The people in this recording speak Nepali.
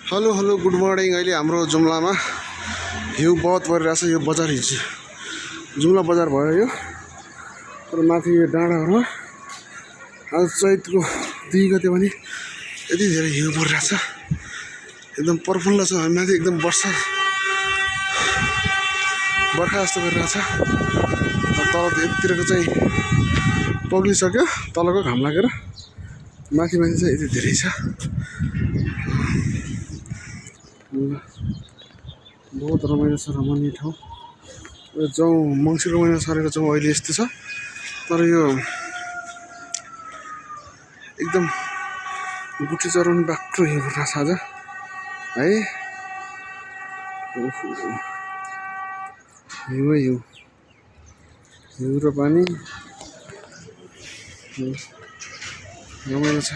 Hello hello good morning. अहिले हाम्रो जुम्लामा हिउँ बहुत परिरहेछ। यो बजार हिजो जुम्ला बजार भयो यो। तर माथि यो डाँडाहरूमा आज चैतको 2 गते पनि यति धेरै हिउँ परिरहेछ, एकदम प्रफुल्ल छ। हामी माथि एकदम बर्खा जस्तो गरिरहेछ। तल यतितिरको चाहिँ पग्लिसक्यो, तलको घाम लागेर माथि चाहिँ यति धेरै छ। बहुत रमाइलो छ, रमणीय ठाउँ। जाउँ मङ्सिरको महिना सरेको जाउँ अहिले यस्तो छ। तर यो एकदम गुठी चराउने बाक्लो हिउँ परिरहेछ आज है। हिउँ र पानी रमाइलो छ।